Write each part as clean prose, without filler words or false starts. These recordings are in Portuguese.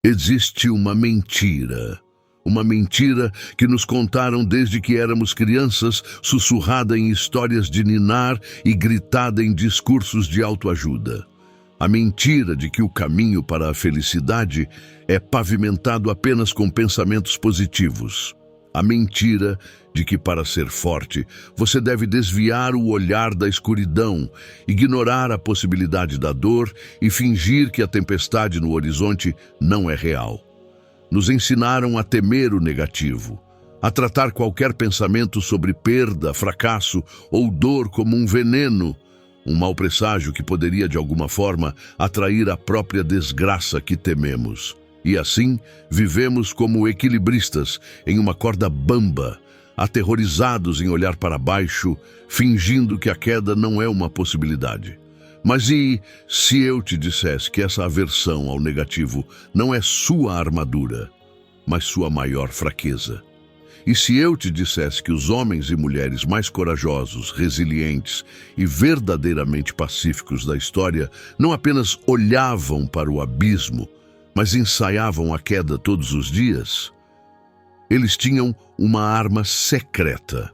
Existe uma mentira que nos contaram desde que éramos crianças, sussurrada em histórias de ninar e gritada em discursos de autoajuda. A mentira de que o caminho para a felicidade é pavimentado apenas com pensamentos positivos. A mentira de que, para ser forte, você deve desviar o olhar da escuridão, ignorar a possibilidade da dor e fingir que a tempestade no horizonte não é real. Nos ensinaram a temer o negativo, a tratar qualquer pensamento sobre perda, fracasso ou dor como um veneno, um mau presságio que poderia, de alguma forma, atrair a própria desgraça que tememos. E assim, vivemos como equilibristas em uma corda bamba, aterrorizados em olhar para baixo, fingindo que a queda não é uma possibilidade. Mas e se eu te dissesse que essa aversão ao negativo não é sua armadura, mas sua maior fraqueza? E se eu te dissesse que os homens e mulheres mais corajosos, resilientes e verdadeiramente pacíficos da história não apenas olhavam para o abismo, mas ensaiavam a queda todos os dias? Eles tinham uma arma secreta,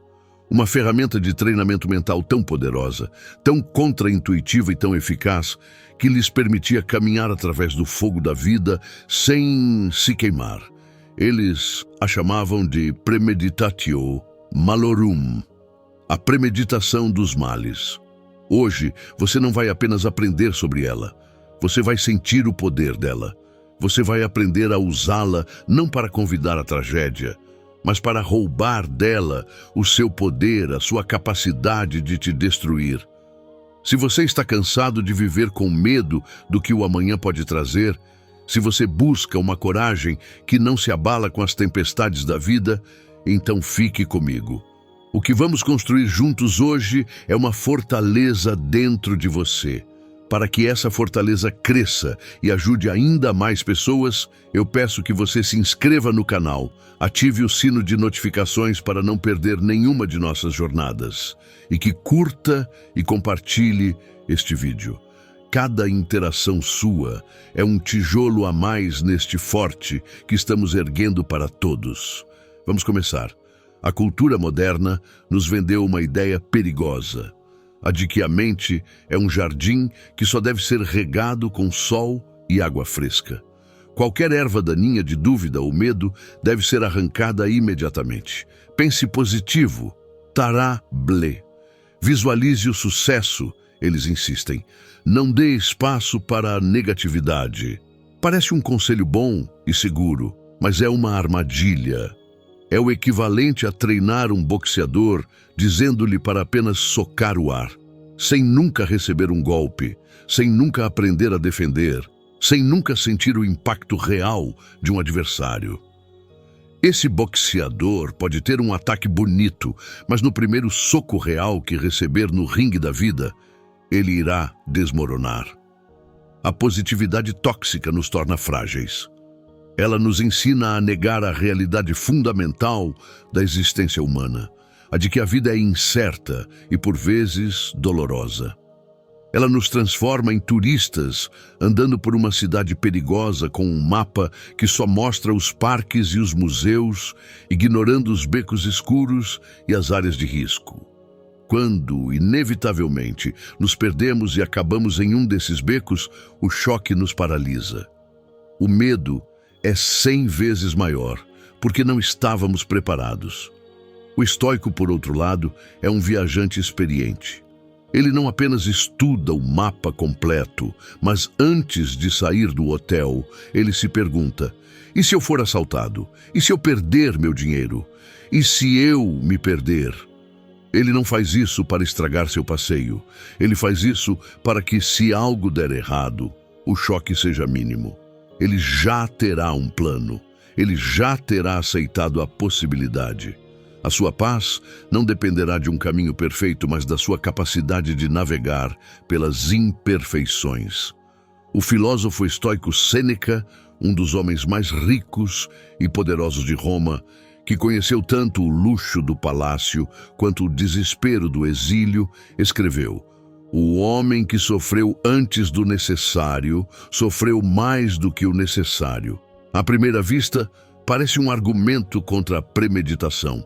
uma ferramenta de treinamento mental tão poderosa, tão contraintuitiva e tão eficaz, que lhes permitia caminhar através do fogo da vida sem se queimar. Eles a chamavam de premeditatio malorum, a premeditação dos males. Hoje, você não vai apenas aprender sobre ela, você vai sentir o poder dela. Você vai aprender a usá-la não para convidar a tragédia, mas para roubar dela o seu poder, a sua capacidade de te destruir. Se você está cansado de viver com medo do que o amanhã pode trazer, se você busca uma coragem que não se abala com as tempestades da vida, então fique comigo. O que vamos construir juntos hoje é uma fortaleza dentro de você. Para que essa fortaleza cresça e ajude ainda mais pessoas, eu peço que você se inscreva no canal, ative o sino de notificações para não perder nenhuma de nossas jornadas e que curta e compartilhe este vídeo. Cada interação sua é um tijolo a mais neste forte que estamos erguendo para todos. Vamos começar. A cultura moderna nos vendeu uma ideia perigosa, a de que a mente é um jardim que só deve ser regado com sol e água fresca. Qualquer erva daninha de dúvida ou medo deve ser arrancada imediatamente. Pense positivo, tará blé. Visualize o sucesso, eles insistem. Não dê espaço para a negatividade. Parece um conselho bom e seguro, mas é uma armadilha. É o equivalente a treinar um boxeador dizendo-lhe para apenas socar o ar, sem nunca receber um golpe, sem nunca aprender a defender, sem nunca sentir o impacto real de um adversário. Esse boxeador pode ter um ataque bonito, mas no primeiro soco real que receber no ringue da vida, ele irá desmoronar. A positividade tóxica nos torna frágeis. Ela nos ensina a negar a realidade fundamental da existência humana, a de que a vida é incerta e, por vezes, dolorosa. Ela nos transforma em turistas, andando por uma cidade perigosa com um mapa que só mostra os parques e os museus, ignorando os becos escuros e as áreas de risco. Quando, inevitavelmente, nos perdemos e acabamos em um desses becos, o choque nos paralisa. O medo é 100 vezes maior, porque não estávamos preparados. O estoico, por outro lado, é um viajante experiente. Ele não apenas estuda o mapa completo, mas antes de sair do hotel, ele se pergunta: e se eu for assaltado? E se eu perder meu dinheiro? E se eu me perder? Ele não faz isso para estragar seu passeio. Ele faz isso para que, se algo der errado, o choque seja mínimo. Ele já terá um plano. Ele já terá aceitado a possibilidade. A sua paz não dependerá de um caminho perfeito, mas da sua capacidade de navegar pelas imperfeições. O filósofo estoico Sêneca, um dos homens mais ricos e poderosos de Roma, que conheceu tanto o luxo do palácio quanto o desespero do exílio, escreveu: o homem que sofreu antes do necessário, sofreu mais do que o necessário. À primeira vista, parece um argumento contra a premeditação,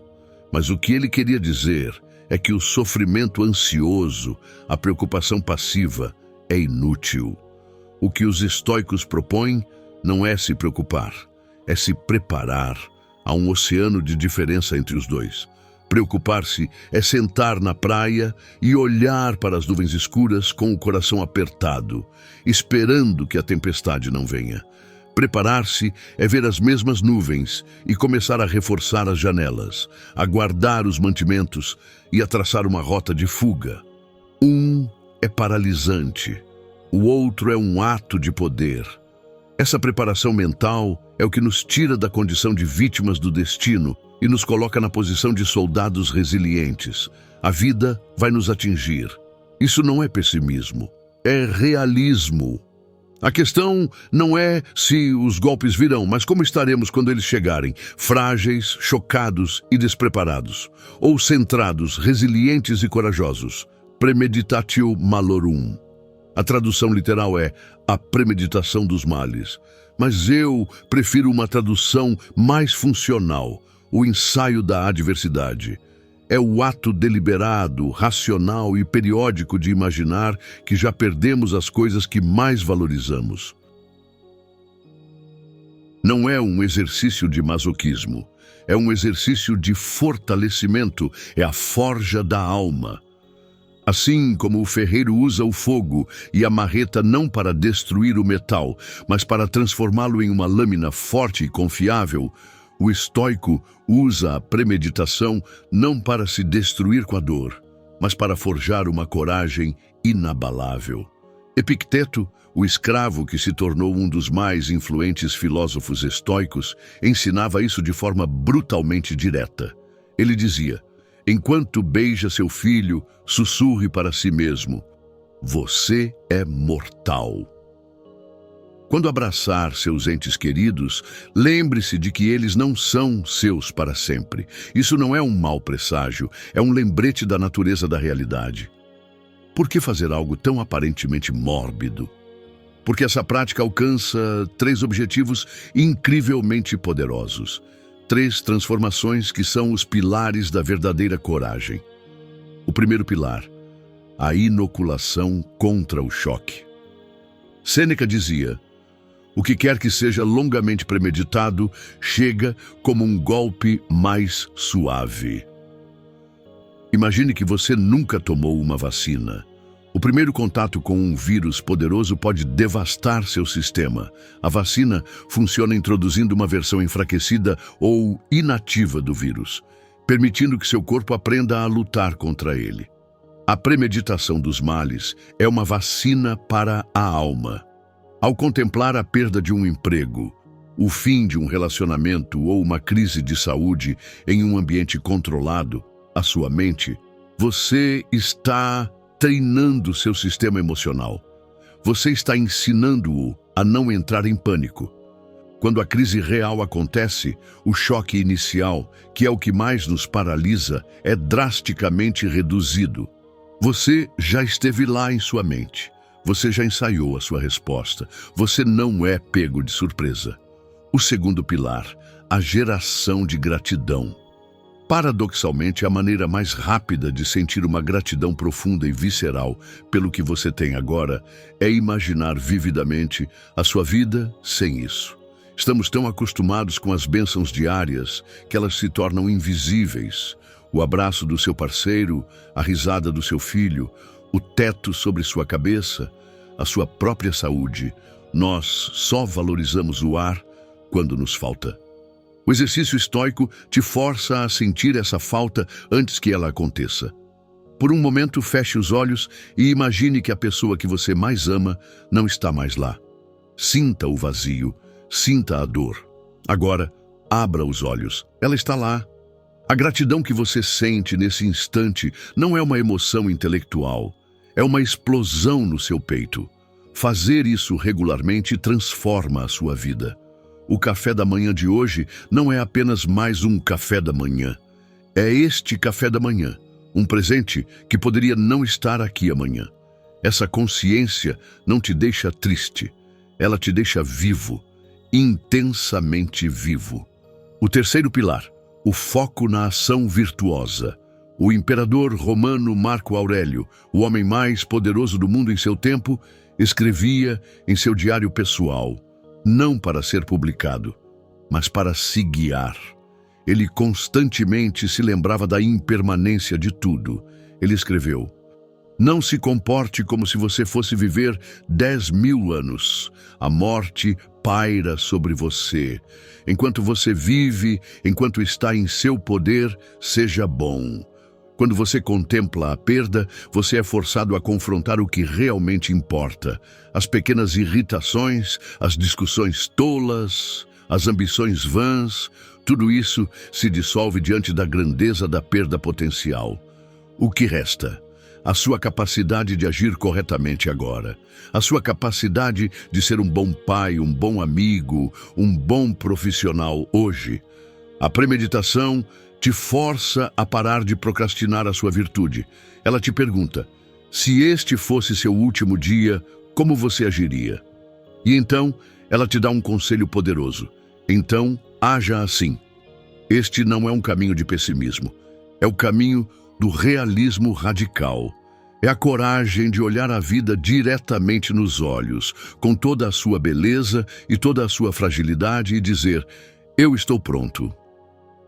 mas o que ele queria dizer é que o sofrimento ansioso, a preocupação passiva, é inútil. O que os estoicos propõem não é se preocupar, é se preparar. Há um oceano de diferença entre os dois. Preocupar-se é sentar na praia e olhar para as nuvens escuras com o coração apertado, esperando que a tempestade não venha. Preparar-se é ver as mesmas nuvens e começar a reforçar as janelas, a guardar os mantimentos e a traçar uma rota de fuga. Um é paralisante, o outro é um ato de poder. Essa preparação mental é o que nos tira da condição de vítimas do destino e nos coloca na posição de soldados resilientes. A vida vai nos atingir. Isso não é pessimismo, é realismo. A questão não é se os golpes virão, mas como estaremos quando eles chegarem, frágeis, chocados e despreparados, ou centrados, resilientes e corajosos. Premeditatio malorum. A tradução literal é a premeditação dos males, mas eu prefiro uma tradução mais funcional, o ensaio da adversidade. É o ato deliberado, racional e periódico de imaginar que já perdemos as coisas que mais valorizamos. Não é um exercício de masoquismo, é um exercício de fortalecimento, é a forja da alma. Assim como o ferreiro usa o fogo e a marreta não para destruir o metal, mas para transformá-lo em uma lâmina forte e confiável, o estoico usa a premeditação não para se destruir com a dor, mas para forjar uma coragem inabalável. Epicteto, o escravo que se tornou um dos mais influentes filósofos estoicos, ensinava isso de forma brutalmente direta. Ele dizia: enquanto beija seu filho, sussurre para si mesmo: você é mortal. Quando abraçar seus entes queridos, lembre-se de que eles não são seus para sempre. Isso não é um mau presságio, é um lembrete da natureza da realidade. Por que fazer algo tão aparentemente mórbido? Porque essa prática alcança 3 objetivos incrivelmente poderosos. 3 transformações que são os pilares da verdadeira coragem. O primeiro pilar, a inoculação contra o choque. Sêneca dizia: o que quer que seja longamente premeditado chega como um golpe mais suave. Imagine que você nunca tomou uma vacina. O primeiro contato com um vírus poderoso pode devastar seu sistema. A vacina funciona introduzindo uma versão enfraquecida ou inativa do vírus, permitindo que seu corpo aprenda a lutar contra ele. A premeditação dos males é uma vacina para a alma. Ao contemplar a perda de um emprego, o fim de um relacionamento ou uma crise de saúde em um ambiente controlado, a sua mente, você está treinando seu sistema emocional. Você está ensinando-o a não entrar em pânico. Quando a crise real acontece, o choque inicial, que é o que mais nos paralisa, é drasticamente reduzido. Você já esteve lá em sua mente. Você já ensaiou a sua resposta. Você não é pego de surpresa. O segundo pilar, a geração de gratidão. Paradoxalmente, a maneira mais rápida de sentir uma gratidão profunda e visceral pelo que você tem agora é imaginar vividamente a sua vida sem isso. Estamos tão acostumados com as bênçãos diárias que elas se tornam invisíveis. O abraço do seu parceiro, a risada do seu filho, o teto sobre sua cabeça, a sua própria saúde. Nós só valorizamos o ar quando nos falta. O exercício estoico te força a sentir essa falta antes que ela aconteça. Por um momento, feche os olhos e imagine que a pessoa que você mais ama não está mais lá. Sinta o vazio, sinta a dor. Agora, abra os olhos. Ela está lá. A gratidão que você sente nesse instante não é uma emoção intelectual. É uma explosão no seu peito. Fazer isso regularmente transforma a sua vida. O café da manhã de hoje não é apenas mais um café da manhã. É este café da manhã, um presente que poderia não estar aqui amanhã. Essa consciência não te deixa triste, ela te deixa vivo. intensamente vivo. O terceiro pilar, o foco na ação virtuosa. O imperador romano Marco Aurélio, o homem mais poderoso do mundo em seu tempo, escrevia em seu diário pessoal, não para ser publicado, mas para se guiar. Ele constantemente se lembrava da impermanência de tudo. Ele escreveu: "Não se comporte como se você fosse viver 10.000 anos. A morte paira sobre você. Enquanto você vive, enquanto está em seu poder, seja bom. Quando você contempla a perda, você é forçado a confrontar o que realmente importa. As pequenas irritações, as discussões tolas, as ambições vãs, tudo isso se dissolve diante da grandeza da perda potencial. O que resta? A sua capacidade de agir corretamente agora. A sua capacidade de ser um bom pai, um bom amigo, um bom profissional hoje. A premeditação te força a parar de procrastinar a sua virtude. Ela te pergunta: se este fosse seu último dia, como você agiria? E então, ela te dá um conselho poderoso. Então, haja assim. Este não é um caminho de pessimismo. É o caminho do realismo radical. É a coragem de olhar a vida diretamente nos olhos, com toda a sua beleza e toda a sua fragilidade e dizer: eu estou pronto.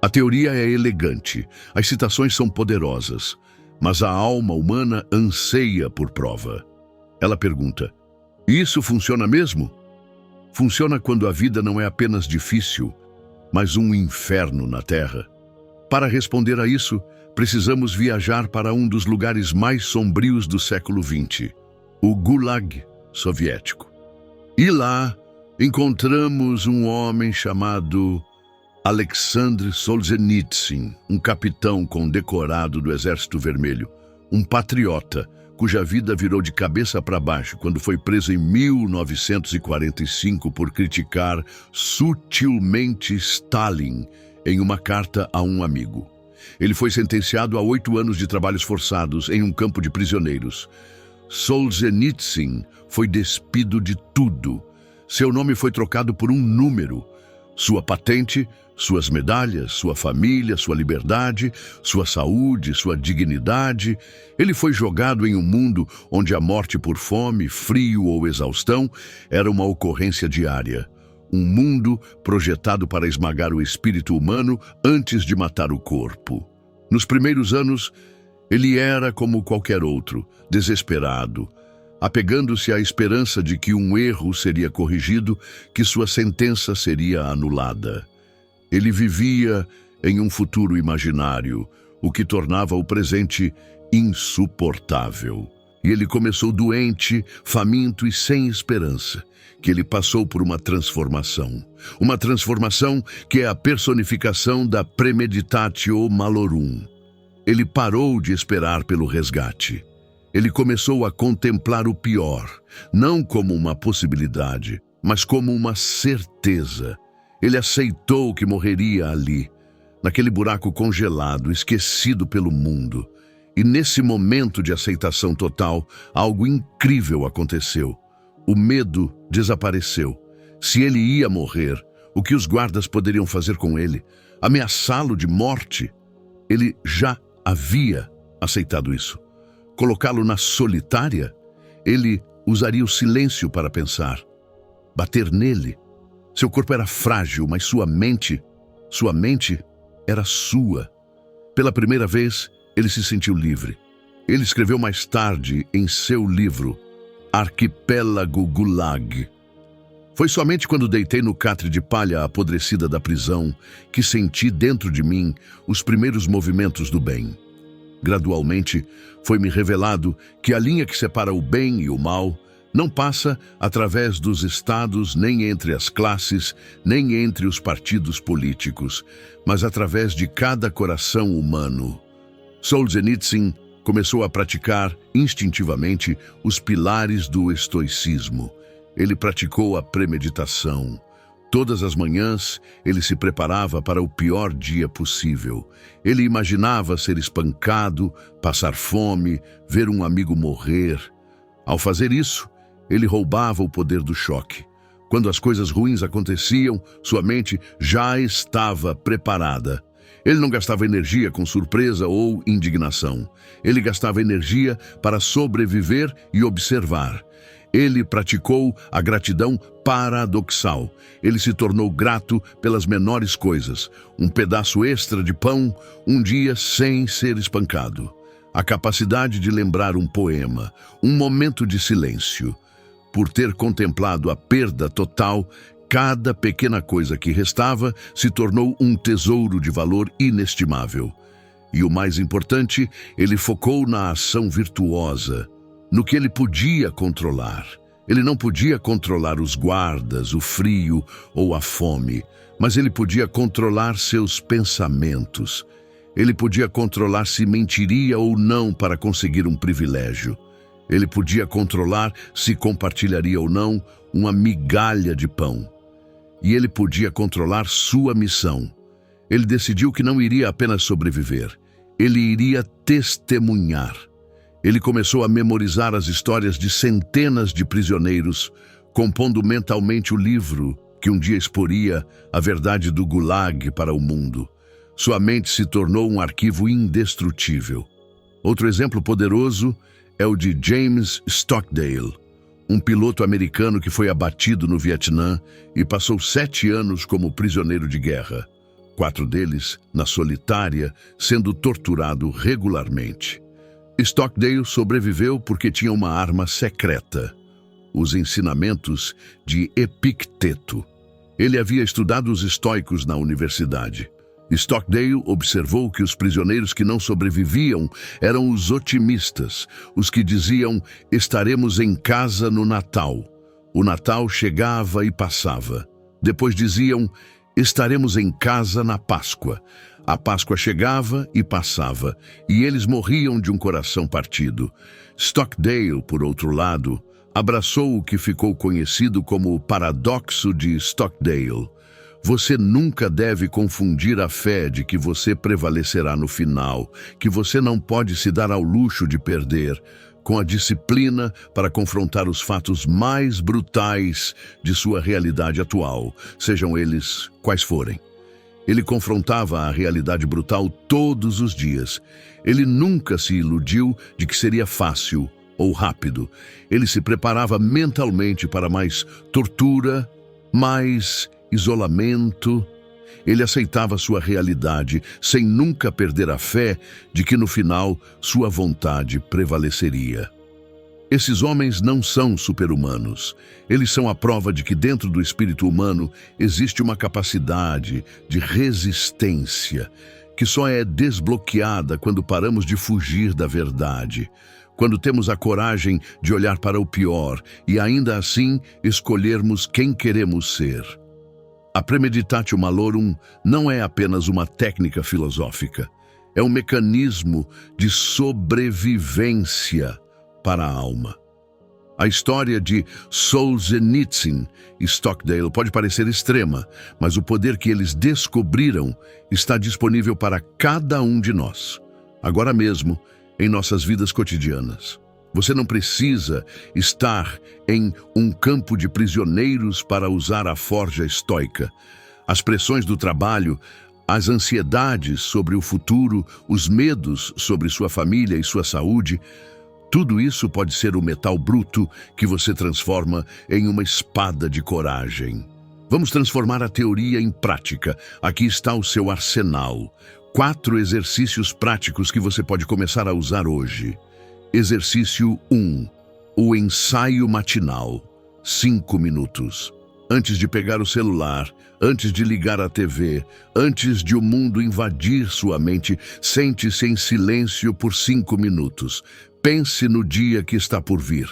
A teoria é elegante, as citações são poderosas, mas a alma humana anseia por prova. Ela pergunta: isso funciona mesmo? Funciona quando a vida não é apenas difícil, mas um inferno na Terra. Para responder a isso, precisamos viajar para um dos lugares mais sombrios do século XX, o Gulag soviético. E lá encontramos um homem chamado Alexandre Solzhenitsyn, um capitão condecorado do Exército Vermelho, um patriota cuja vida virou de cabeça para baixo quando foi preso em 1945 por criticar sutilmente Stalin em uma carta a um amigo. Ele foi sentenciado a 8 anos de trabalhos forçados em um campo de prisioneiros. Solzhenitsyn foi despido de tudo. Seu nome foi trocado por um número. Sua patente, suas medalhas, sua família, sua liberdade, sua saúde, sua dignidade. Ele foi jogado em um mundo onde a morte por fome, frio ou exaustão era uma ocorrência diária. Um mundo projetado para esmagar o espírito humano antes de matar o corpo. Nos primeiros anos, ele era como qualquer outro, desesperado, apegando-se à esperança de que um erro seria corrigido, que sua sentença seria anulada. Ele vivia em um futuro imaginário, o que tornava o presente insuportável. E ele começou doente, faminto e sem esperança, que ele passou por uma transformação que é a personificação da premeditatio malorum. Ele parou de esperar pelo resgate. Ele começou a contemplar o pior, não como uma possibilidade, mas como uma certeza. Ele aceitou que morreria ali, naquele buraco congelado, esquecido pelo mundo. E nesse momento de aceitação total, algo incrível aconteceu. O medo desapareceu. Se ele ia morrer, o que os guardas poderiam fazer com ele? Ameaçá-lo de morte? Ele já havia aceitado isso. Colocá-lo na solitária? Ele usaria o silêncio para pensar. Bater nele? Seu corpo era frágil, mas sua mente era sua. Pela primeira vez, ele se sentiu livre. Ele escreveu mais tarde em seu livro, Arquipélago Gulag: foi somente quando deitei no catre de palha apodrecida da prisão que senti dentro de mim os primeiros movimentos do bem. Gradualmente, foi-me revelado que a linha que separa o bem e o mal não passa através dos estados, nem entre as classes, nem entre os partidos políticos, mas através de cada coração humano. Solzhenitsyn começou a praticar instintivamente os pilares do estoicismo. Ele praticou a premeditação. Todas as manhãs, ele se preparava para o pior dia possível. Ele imaginava ser espancado, passar fome, ver um amigo morrer. Ao fazer isso, ele roubava o poder do choque. Quando as coisas ruins aconteciam, sua mente já estava preparada. Ele não gastava energia com surpresa ou indignação. Ele gastava energia para sobreviver e observar. Ele praticou a gratidão paradoxal. Ele se tornou grato pelas menores coisas. Um pedaço extra de pão, um dia sem ser espancado. A capacidade de lembrar um poema, um momento de silêncio. Por ter contemplado a perda total, cada pequena coisa que restava se tornou um tesouro de valor inestimável. E o mais importante, ele focou na ação virtuosa, no que ele podia controlar. Ele não podia controlar os guardas, o frio ou a fome, mas ele podia controlar seus pensamentos. Ele podia controlar se mentiria ou não para conseguir um privilégio. Ele podia controlar se compartilharia ou não uma migalha de pão. E ele podia controlar sua missão. Ele decidiu que não iria apenas sobreviver, ele iria testemunhar. Ele começou a memorizar as histórias de centenas de prisioneiros, compondo mentalmente o livro que um dia exporia a verdade do Gulag para o mundo. Sua mente se tornou um arquivo indestrutível. Outro exemplo poderoso é o de James Stockdale, um piloto americano que foi abatido no Vietnã e passou 7 anos como prisioneiro de guerra. 4 deles, na solitária, sendo torturado regularmente. Stockdale sobreviveu porque tinha uma arma secreta, os ensinamentos de Epicteto. Ele havia estudado os estoicos na universidade. Stockdale observou que os prisioneiros que não sobreviviam eram os otimistas, os que diziam, estaremos em casa no Natal. O Natal chegava e passava. Depois diziam, estaremos em casa na Páscoa. A Páscoa chegava e passava, e eles morriam de um coração partido. Stockdale, por outro lado, abraçou o que ficou conhecido como o paradoxo de Stockdale. Você nunca deve confundir a fé de que você prevalecerá no final, que você não pode se dar ao luxo de perder, com a disciplina para confrontar os fatos mais brutais de sua realidade atual, sejam eles quais forem. Ele confrontava a realidade brutal todos os dias. Ele nunca se iludiu de que seria fácil ou rápido. Ele se preparava mentalmente para mais tortura, mais isolamento. Ele aceitava sua realidade sem nunca perder a fé de que no final sua vontade prevaleceria. Esses homens não são super-humanos. Eles são a prova de que dentro do espírito humano existe uma capacidade de resistência que só é desbloqueada quando paramos de fugir da verdade, quando temos a coragem de olhar para o pior e ainda assim escolhermos quem queremos ser. A Premeditatio Malorum não é apenas uma técnica filosófica, é um mecanismo de sobrevivência para a alma. A história de Solzhenitsyn e Stockdale pode parecer extrema, mas o poder que eles descobriram está disponível para cada um de nós, agora mesmo, em nossas vidas cotidianas. Você não precisa estar em um campo de prisioneiros para usar a forja estoica. As pressões do trabalho, as ansiedades sobre o futuro, os medos sobre sua família e sua saúde, tudo isso pode ser o metal bruto que você transforma em uma espada de coragem. Vamos transformar a teoria em prática. Aqui está o seu arsenal. 4 exercícios práticos que você pode começar a usar hoje. Exercício 1. O ensaio matinal. 5 minutos. Antes de pegar o celular, antes de ligar a TV, antes de o mundo invadir sua mente, sente-se em silêncio por 5 minutos. Pense no dia que está por vir.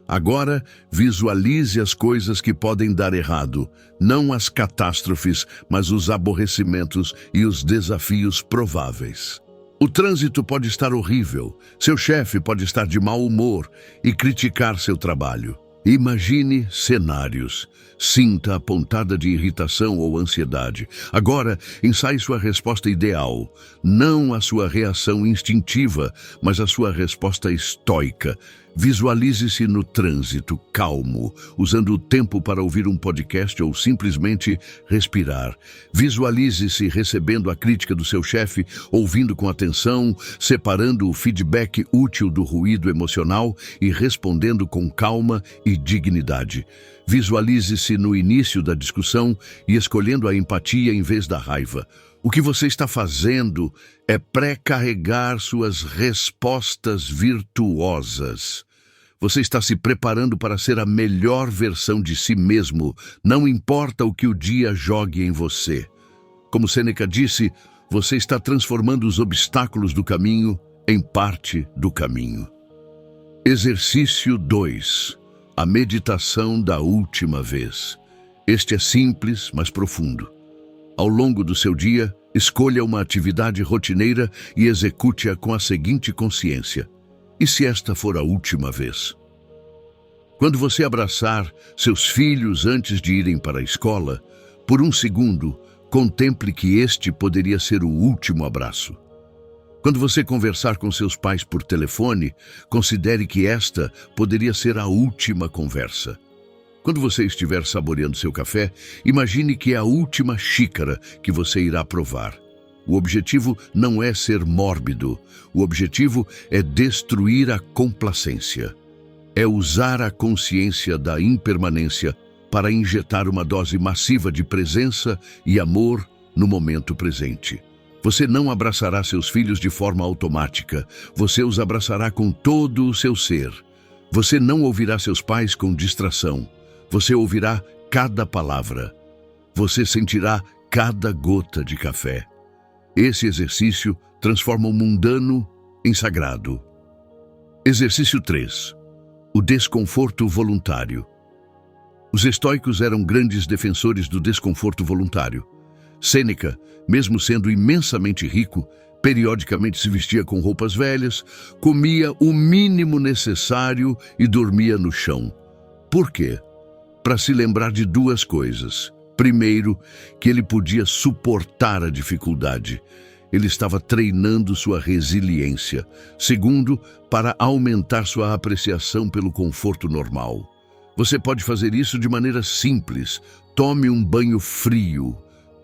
Agora, visualize as coisas que podem dar errado, não as catástrofes, mas os aborrecimentos e os desafios prováveis. O trânsito pode estar horrível, seu chefe pode estar de mau humor e criticar seu trabalho. Imagine cenários. Sinta a pontada de irritação ou ansiedade. Agora, ensaie sua resposta ideal. Não a sua reação instintiva, mas a sua resposta estoica. Visualize-se no trânsito, calmo, usando o tempo para ouvir um podcast ou simplesmente respirar. Visualize-se recebendo a crítica do seu chefe, ouvindo com atenção, separando o feedback útil do ruído emocional e respondendo com calma e dignidade. Visualize-se no início da discussão e escolhendo a empatia em vez da raiva. O que você está fazendo é pré-carregar suas respostas virtuosas. Você está se preparando para ser a melhor versão de si mesmo, não importa o que o dia jogue em você. Como Sêneca disse, você está transformando os obstáculos do caminho em parte do caminho. Exercício 2. A meditação da última vez. Este é simples, mas profundo. Ao longo do seu dia, escolha uma atividade rotineira e execute-a com a seguinte consciência: e se esta for a última vez? Quando você abraçar seus filhos antes de irem para a escola, por um segundo, contemple que este poderia ser o último abraço. Quando você conversar com seus pais por telefone, considere que esta poderia ser a última conversa. Quando você estiver saboreando seu café, imagine que é a última xícara que você irá provar. O objetivo não é ser mórbido, o objetivo é destruir a complacência. É usar a consciência da impermanência para injetar uma dose massiva de presença e amor no momento presente. Você não abraçará seus filhos de forma automática, você os abraçará com todo o seu ser. Você não ouvirá seus pais com distração. Você ouvirá cada palavra. Você sentirá cada gota de café. Esse exercício transforma o mundano em sagrado. Exercício 3. O desconforto voluntário. Os estoicos eram grandes defensores do desconforto voluntário. Sêneca, mesmo sendo imensamente rico, periodicamente se vestia com roupas velhas, comia o mínimo necessário e dormia no chão. Por quê? Para se lembrar de duas coisas. Primeiro, que ele podia suportar a dificuldade. Ele estava treinando sua resiliência. Segundo, para aumentar sua apreciação pelo conforto normal. Você pode fazer isso de maneira simples. Tome um banho frio.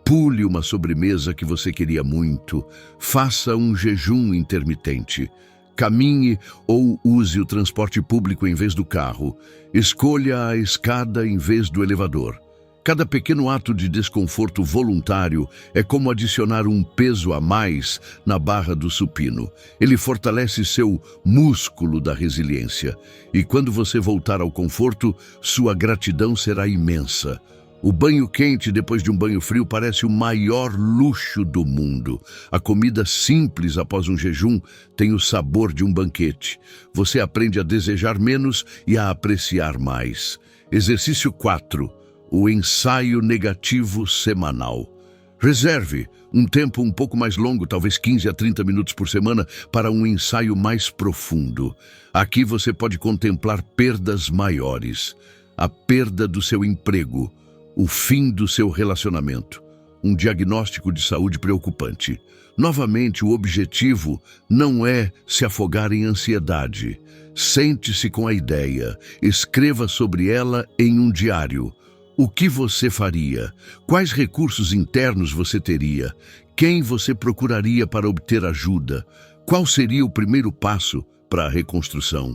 Pule uma sobremesa que você queria muito. Faça um jejum intermitente. Caminhe ou use o transporte público em vez do carro. Escolha a escada em vez do elevador. Cada pequeno ato de desconforto voluntário é como adicionar um peso a mais na barra do supino. Ele fortalece seu músculo da resiliência. E quando você voltar ao conforto, sua gratidão será imensa. O banho quente depois de um banho frio parece o maior luxo do mundo. A comida simples após um jejum tem o sabor de um banquete. Você aprende a desejar menos e a apreciar mais. Exercício 4. O ensaio negativo semanal. Reserve um tempo um pouco mais longo, talvez 15 a 30 minutos por semana, para um ensaio mais profundo. Aqui você pode contemplar perdas maiores. A perda do seu emprego, o fim do seu relacionamento, um diagnóstico de saúde preocupante. Novamente, o objetivo não é se afogar em ansiedade. Sente-se com a ideia, escreva sobre ela em um diário. O que você faria? Quais recursos internos você teria? Quem você procuraria para obter ajuda? Qual seria o primeiro passo para a reconstrução?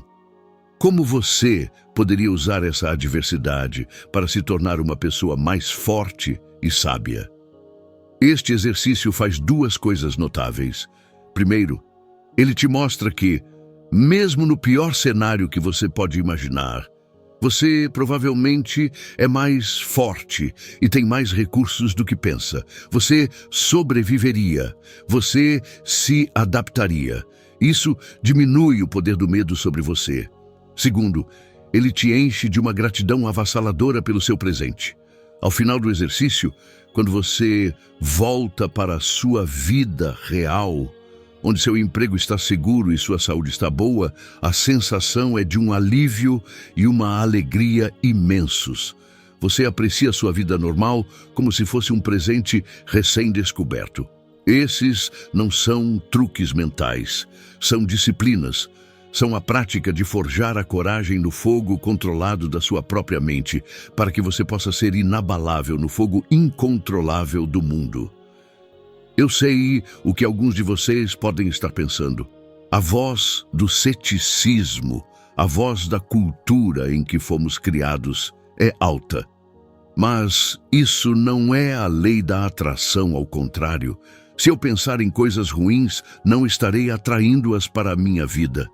Como você poderia usar essa adversidade para se tornar uma pessoa mais forte e sábia? Este exercício faz duas coisas notáveis. Primeiro, ele te mostra que, mesmo no pior cenário que você pode imaginar, você provavelmente é mais forte e tem mais recursos do que pensa. Você sobreviveria. Você se adaptaria. Isso diminui o poder do medo sobre você. Segundo, ele te enche de uma gratidão avassaladora pelo seu presente. Ao final do exercício, quando você volta para a sua vida real, onde seu emprego está seguro e sua saúde está boa, a sensação é de um alívio e uma alegria imensos. Você aprecia sua vida normal como se fosse um presente recém-descoberto. Esses não são truques mentais, são disciplinas. São a prática de forjar a coragem no fogo controlado da sua própria mente, para que você possa ser inabalável no fogo incontrolável do mundo. Eu sei o que alguns de vocês podem estar pensando. A voz do ceticismo, a voz da cultura em que fomos criados, é alta. Mas isso não é a lei da atração, ao contrário. Se eu pensar em coisas ruins, não estarei atraindo-as para a minha vida.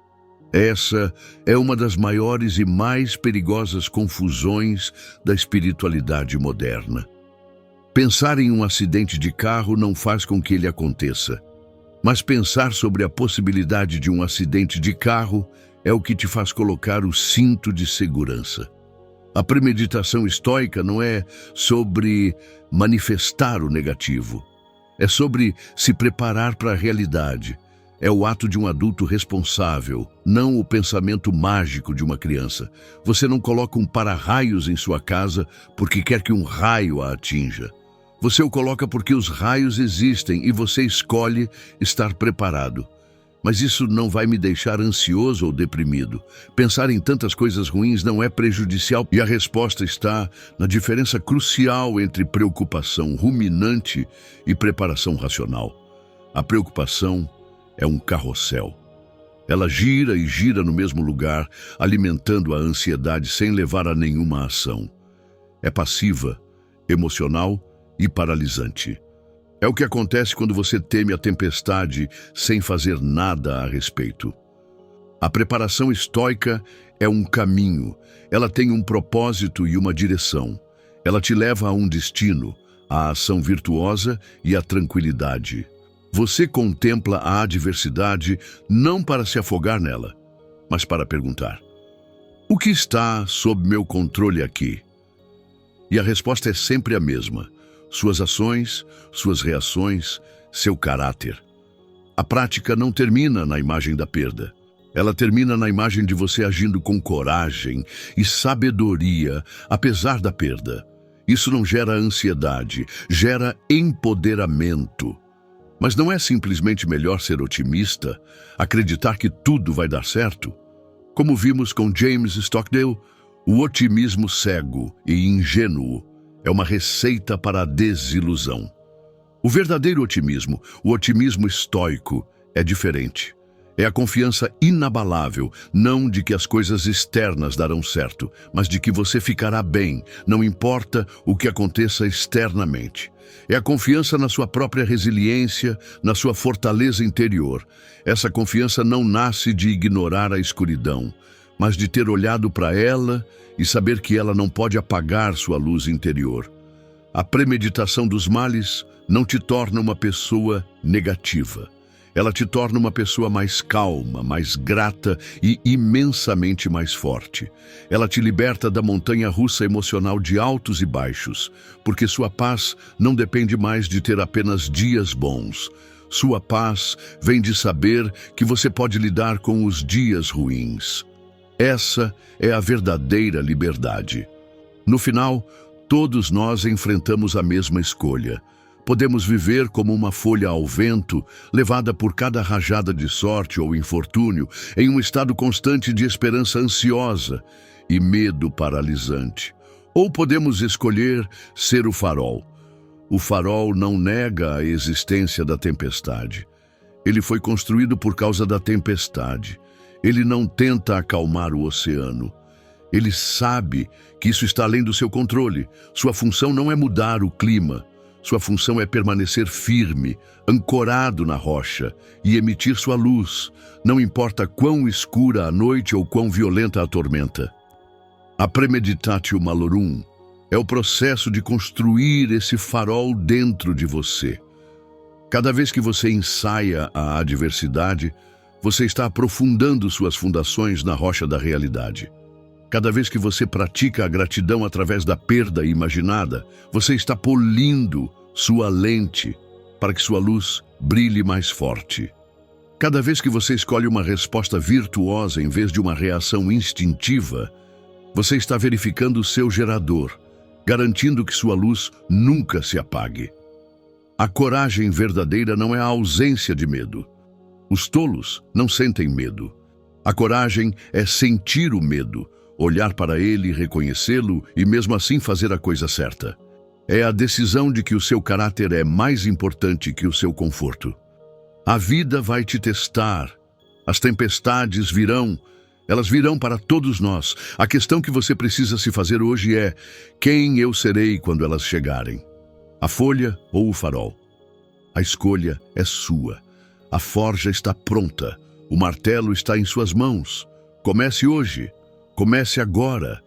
Essa é uma das maiores e mais perigosas confusões da espiritualidade moderna. Pensar em um acidente de carro não faz com que ele aconteça, mas pensar sobre a possibilidade de um acidente de carro é o que te faz colocar o cinto de segurança. A premeditação estoica não é sobre manifestar o negativo, é sobre se preparar para a realidade. É o ato de um adulto responsável, não o pensamento mágico de uma criança. Você não coloca um para-raios em sua casa porque quer que um raio a atinja. Você o coloca porque os raios existem e você escolhe estar preparado. Mas isso não vai me deixar ansioso ou deprimido. Pensar em tantas coisas ruins não é prejudicial e a resposta está na diferença crucial entre preocupação ruminante e preparação racional. A preocupação é um carrossel. Ela gira e gira no mesmo lugar, alimentando a ansiedade sem levar a nenhuma ação. É passiva, emocional e paralisante. É o que acontece quando você teme a tempestade sem fazer nada a respeito. A preparação estoica é um caminho. Ela tem um propósito e uma direção. Ela te leva a um destino, a ação virtuosa e a tranquilidade. Você contempla a adversidade não para se afogar nela, mas para perguntar: o que está sob meu controle aqui? E a resposta é sempre a mesma: suas ações, suas reações, seu caráter. A prática não termina na imagem da perda. Ela termina na imagem de você agindo com coragem e sabedoria, apesar da perda. Isso não gera ansiedade, gera empoderamento. Mas não é simplesmente melhor ser otimista, acreditar que tudo vai dar certo? Como vimos com James Stockdale, o otimismo cego e ingênuo é uma receita para a desilusão. O verdadeiro otimismo, o otimismo estoico, é diferente. É a confiança inabalável, não de que as coisas externas darão certo, mas de que você ficará bem, não importa o que aconteça externamente. É a confiança na sua própria resiliência, na sua fortaleza interior. Essa confiança não nasce de ignorar a escuridão, mas de ter olhado para ela e saber que ela não pode apagar sua luz interior. A premeditação dos males não te torna uma pessoa negativa. Ela te torna uma pessoa mais calma, mais grata e imensamente mais forte. Ela te liberta da montanha-russa emocional de altos e baixos, porque sua paz não depende mais de ter apenas dias bons. Sua paz vem de saber que você pode lidar com os dias ruins. Essa é a verdadeira liberdade. No final, todos nós enfrentamos a mesma escolha. Podemos viver como uma folha ao vento, levada por cada rajada de sorte ou infortúnio, em um estado constante de esperança ansiosa e medo paralisante. Ou podemos escolher ser o farol. O farol não nega a existência da tempestade. Ele foi construído por causa da tempestade. Ele não tenta acalmar o oceano. Ele sabe que isso está além do seu controle. Sua função não é mudar o clima. Sua função é permanecer firme, ancorado na rocha e emitir sua luz, não importa quão escura a noite ou quão violenta a tormenta. A premeditatio malorum é o processo de construir esse farol dentro de você. Cada vez que você ensaia a adversidade, você está aprofundando suas fundações na rocha da realidade. Cada vez que você pratica a gratidão através da perda imaginada, você está polindo sua lente para que sua luz brilhe mais forte. Cada vez que você escolhe uma resposta virtuosa em vez de uma reação instintiva, você está verificando o seu gerador, garantindo que sua luz nunca se apague. A coragem verdadeira não é a ausência de medo. Os tolos não sentem medo. A coragem é sentir o medo, olhar para ele, reconhecê-lo e mesmo assim fazer a coisa certa. É a decisão de que o seu caráter é mais importante que o seu conforto. A vida vai te testar. As tempestades virão. Elas virão para todos nós. A questão que você precisa se fazer hoje é: quem eu serei quando elas chegarem? A folha ou o farol? A escolha é sua. A forja está pronta. O martelo está em suas mãos. Comece hoje. Comece agora.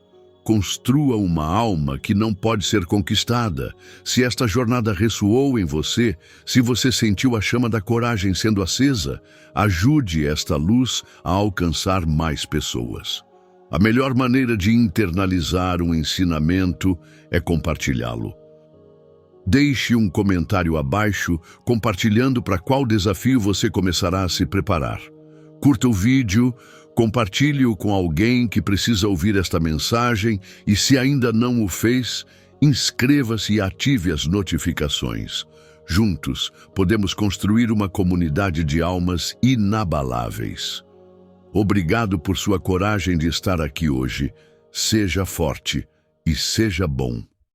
Construa uma alma que não pode ser conquistada. Se esta jornada ressoou em você, se você sentiu a chama da coragem sendo acesa, ajude esta luz a alcançar mais pessoas. A melhor maneira de internalizar um ensinamento é compartilhá-lo. Deixe um comentário abaixo compartilhando para qual desafio você começará a se preparar. Curta o vídeo, compartilhe-o com alguém que precisa ouvir esta mensagem e, se ainda não o fez, inscreva-se e ative as notificações. Juntos, podemos construir uma comunidade de almas inabaláveis. Obrigado por sua coragem de estar aqui hoje. Seja forte e seja bom.